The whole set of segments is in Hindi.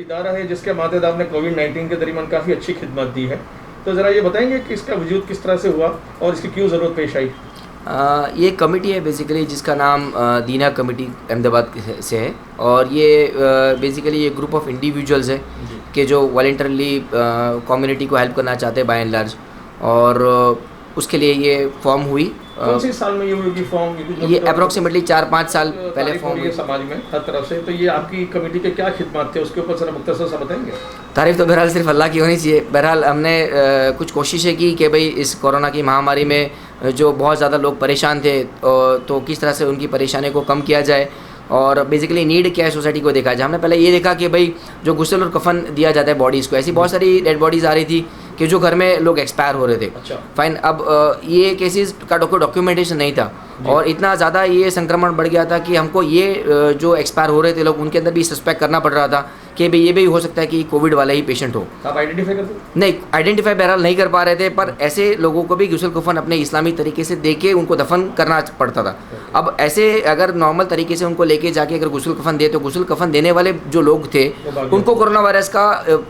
इदारा है जिसके मातहत आपने कोविड-19 के दरमियान काफ़ी अच्छी खिदमत दी है, तो ज़रा ये बताएंगे कि इसका वजूद किस तरह से हुआ और इसकी क्यों ज़रूरत पेश आई? ये कमेटी है बेसिकली जिसका नाम दीना कमेटी अहमदाबाद से है, और ये बेसिकली ये ग्रुप ऑफ इंडिविजुअल्स है कि जो वॉलंटरली कम्युनिटी को हेल्प करना चाहते हैं बाय एंड लार्ज, और उसके लिए ये फॉर्म हुई। कौन सी साल में ये हुई फॉर्म? ये अप्रॉक्सीमेटली 4-5 साल पहले फॉर्म हुई समाज में हर तरफ से। तो ये आपकी कमेटी के क्या खिदमत थे उसके ऊपर ज़रा मुख्तसर सा बताएंगे? तारीफ़ तो बहरहाल सिर्फ अल्लाह की होनी चाहिए। बहरहाल हमने कुछ कोशिशें की कि भाई इस कोरोना की महामारी में जो बहुत ज़्यादा लोग परेशान थे, तो किस तरह से उनकी परेशानी को कम किया जाए और बेसिकली नीड क्या है सोसाइटी को देखा जाए। हमने पहले ये देखा कि भाई जो गुस्ल और कफन दिया जाता है बॉडीज़ को, ऐसी बहुत सारी डेड बॉडीज़ आ रही थी कि जो घर में लोग एक्सपायर हो रहे थे। अच्छा। फाइन। अब ये केसेस का डॉक्यूमेंटेशन नहीं था और इतना ज़्यादा ये संक्रमण बढ़ गया था कि हमको ये जो एक्सपायर हो रहे थे लोग, उनके अंदर भी सस्पेक्ट करना पड़ रहा था कि भाई ये भी हो सकता है कि कोविड वाला ही पेशेंट हो। आप आइडेंटिफाई करते? नहीं, आइडेंटिफाई बहरहाल नहीं कर पा रहे थे, पर ऐसे लोगों को भी गुस्ल कफन अपने इस्लामी तरीके से दे के उनको दफन करना पड़ता था। अब ऐसे अगर नॉर्मल तरीके से उनको लेके जाके अगर गुस्ल कफन दे, तो गुस्ल कफन देने वाले जो लोग थे उनको कोरोना वायरस का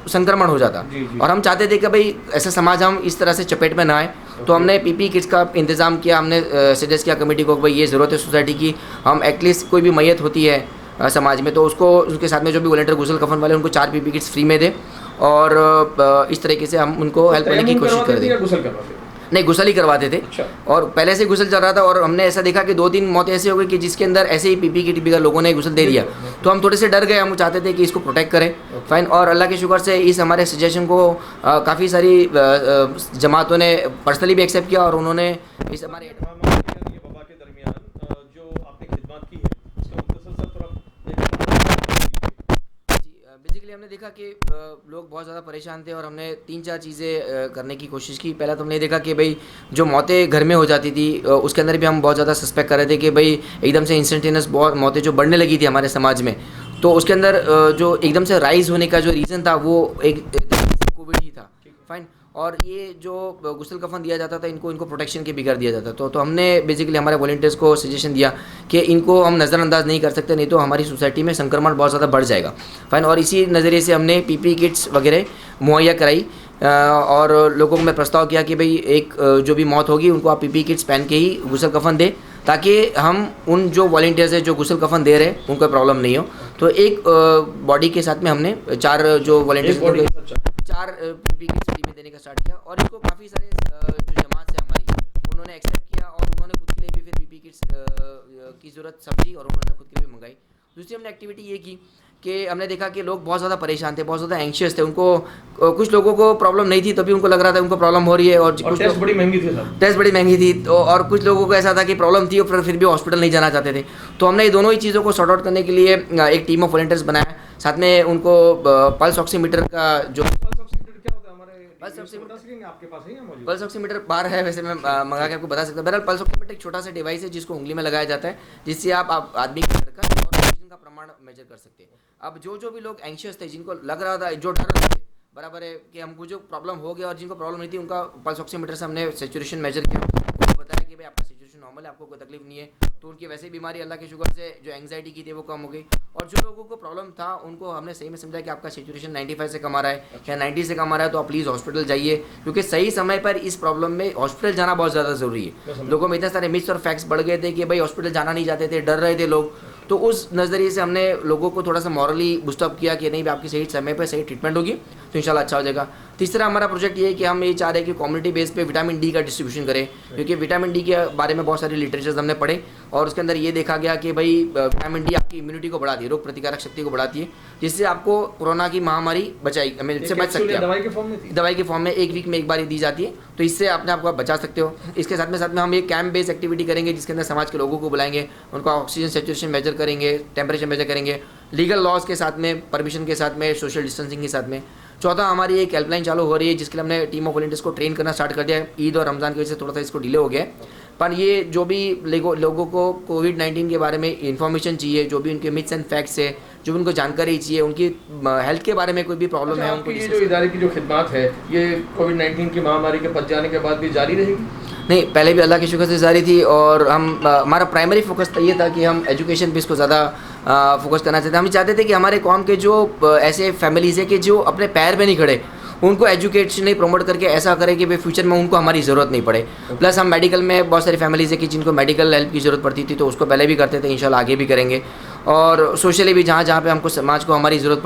संक्रमण हो जाता। और हम चाहते थे कि भाई ऐसा समाज हम इस तरह से चपेट में ना आए, तो हमने पीपी किट्स का इंतज़ाम किया। हमने सजेस्ट किया कमेटी को कि भाई ये ज़रूरत है सोसाइटी की, हम एटलीस्ट कोई भी मैयत होती है समाज में तो उसको उसके साथ में जो भी वॉलंटियर गुस्ल कफन वाले उनको 4 पीपी किट्स फ्री में दे, और इस तरीके से हम उनको हेल्प करने की कोशिश कर दें। नहीं, गुस्ल ही करवाते थे। अच्छा। और पहले से गुस्ल चल रहा था और हमने ऐसा देखा कि 2-3 मौतें ऐसी हो गई कि जिसके अंदर ऐसे ही पीपी किट भी लोगों ने गुस्ल दे दिया, तो हम थोड़े से डर गए। हम चाहते थे कि इसको प्रोटेक्ट करें। फाइन। और अल्लाह के शुक्र से इस हमारे सजेशन को काफ़ी सारी जमातों ने पर्सनली भी एक्सेप्ट किया और उन्होंने इस हमारे बेसिकली हमने देखा कि लोग बहुत ज़्यादा परेशान थे और हमने 3-4 चीज़ें करने की कोशिश की। पहला तो हमने देखा कि भाई जो मौतें घर में हो जाती थी उसके अंदर भी हम बहुत ज़्यादा सस्पेक्ट कर रहे थे कि भाई एकदम से इंस्टेंटेनियस बहुत मौतें जो बढ़ने लगी थी हमारे समाज में, तो उसके अंदर जो एकदम से राइज़ होने का जो रीज़न था वो एक कोविड ही था। फाइन। और ये जो गुस्ल कफन दिया जाता था इनको प्रोटेक्शन के बिगड़ दिया जाता। तो हमने बेसिकली हमारे वॉलंटियर्स को सजेशन दिया कि इनको हम नज़रअंदाज नहीं कर सकते, नहीं तो हमारी सोसाइटी में संक्रमण बहुत ज़्यादा बढ़ जाएगा। फाइन। और इसी नज़रिए से हमने पीपी किट्स वगैरह मुहैया कराई और लोगों को मैं प्रस्ताव किया कि भाई एक जो भी मौत होगी उनको आप पीपी किट्स पहन के ही गुस्ल कफन दें, ताकि हम उन जो वॉलंटियर्स है जो गुस्ल कफन दे रहे हैं उनको प्रॉब्लम नहीं हो। तो एक बॉडी के साथ में हमने 4 जो वॉलंटियर्स 4 पीपी किट्स फ्री में देने का स्टार्ट किया और इसको काफ़ी सारे जो जमात से हमारी उन्होंने एक्सेप्ट किया और उन्होंने खुद के लिए भी फिर पीपी किट्स की ज़रूरत समझी और उन्होंने खुद के लिए भी मंगाई। दूसरी हमने एक्टिविटी ये की कि हमने देखा कि लोग बहुत ज़्यादा परेशान थे, बहुत ज़्यादा एंशियस थे। उनको कुछ लोगों को प्रॉब्लम नहीं थी तो भी उनको लग रहा था उनको प्रॉब्लम हो रही है, और कुछ टेस्ट बड़ी महंगी थी सर। टेस्ट बड़ी महंगी थी तो, और कुछ लोगों को ऐसा था कि प्रॉब्लम थी और फिर भी हॉस्पिटल नहीं जाना चाहते थे। तो हमने ये दोनों ही चीज़ों को सॉर्ट आउट करने के लिए एक टीम ऑफ वॉलंटियर्स बनाया। साथ में उनको पल्स ऑक्सीमीटर का जो पल्स ऑक्सीमीटर बाहर है, वैसे मैं मंगा के आपको बता सकता हूँ। बहरहाल पल्स ऑक्सीमीटर एक छोटा सा डिवाइस है जिसको उंगली में लगाया जाता है, जिससे आप आदमी की धड़कन और ऑक्सीजन का प्रमाण मेजर कर सकते हैं। अब जो भी लोग एंशियस थे, जिनको लग रहा था, जो डर रहे थे बराबर है कि हमको जो प्रॉब्लम हो गया, और जिनको प्रॉब्लम नहीं थी उनका पल्स ऑक्सीमीटर से हमने सैचुरेशन मेजर किया, उनको बताया कि भाई आपका सैचुरेशन नॉर्मल है, आपको कोई तकलीफ नहीं है। तो उनकी वैसे बीमारी अल्लाह के शुक्र से जो एंग्जाइटी की थी वो कम हो गई, और जो लोगों को प्रॉब्लम था उनको हमने सही में समझा कि आपका सैचुरेशन 95 से कम आ रहा है या 90 से कम आ रहा है तो आप प्लीज़ हॉस्पिटल जाइए, क्योंकि सही समय पर इस प्रॉब्लम में हॉस्पिटल जाना बहुत ज़्यादा ज़रूरी है। लोगों में इतने सारे मिथ्स और फैक्ट्स बढ़ गए थे कि भाई हॉस्पिटल जाना नहीं चाहते थे, डर रहे थे लोग। तो उस नज़रिए से हमने लोगों को थोड़ा सा मॉरली बूस्टअप किया कि नहीं, आपकी सही समय पर सही ट्रीटमेंट होगी तो इंशाल्लाह अच्छा हो जाएगा। तीसरा हमारा प्रोजेक्ट ये है कि हम ये चाह रहे हैं कि कम्युनिटी बेस पे विटामिन डी का डिस्ट्रीब्यूशन करें, क्योंकि विटामिन डी के बारे में बहुत सारी लिटरेचर्स हमने पढ़े और उसके अंदर ये देखा गया कि भाई विटामिन डी आपकी इम्यूनिटी को बढ़ाती है, रोग प्रतिकारक शक्ति को बढ़ाती है, जिससे आपको कोरोना की महामारी इससे बच सकते हैं। दवाई के फॉर्म में 1 वीक में 1 बार दी जाती है, तो इससे अपने आप को बचा सकते हो। इसके साथ में हम एक कैंप बेस्ड एक्टिविटी करेंगे जिसके अंदर समाज के लोगों को बुलाएंगे, उनका ऑक्सीजन सैचुरेशन मेजर करेंगे, टेम्परेचर मेजर करेंगे, लीगल लॉज के साथ में, परमिशन के साथ में, सोशल डिस्टेंसिंग के साथ में। चौथा हमारी एक हेल्पलाइन चालू हो रही है जिसके लिए हमने टीम ऑफ वॉलंटियर्स को ट्रेन करना स्टार्ट कर दिया है। ईद और रमज़ान की वजह से थोड़ा सा इसको डिले हो गया है, पर ये जो भी लोगों को कोविड-19 के बारे में इंफॉर्मेशन चाहिए, जो भी उनके मिथ्स एंड फैक्ट्स है, जो भी उनको जानकारी चाहिए, उनकी हेल्थ के बारे में कोई भी प्रॉब्लम है, उनको ये जो इदारे की जो खिदमत है ये कोविड-19 की महामारी के पच जाने के बाद भी जारी रहेगी? नहीं, पहले भी अल्लाह के शुक्र से जारी थी और हमारा प्राइमरी फोकस तो ये था कि हम एजुकेशन पे इसको ज़्यादा फोकस करना चाहते हैं। हम चाहते थे कि हमारे कौम के जो ऐसे फैमिलीज़ है कि जो अपने पैर पे नहीं खड़े, उनको एजुकेशन नहीं प्रमोट करके ऐसा करें कि भाई फ्यूचर में उनको हमारी ज़रूरत नहीं पड़े। प्लस हम मेडिकल में बहुत सारी फैमिलीज़ है कि जिनको मेडिकल हेल्प की ज़रूरत पड़ती थी, तो उसको पहले भी करते थे, इंशाल्लाह आगे भी करेंगे। और सोशली भी जहाँ जहाँ पे हमको समाज को हमारी ज़रूरत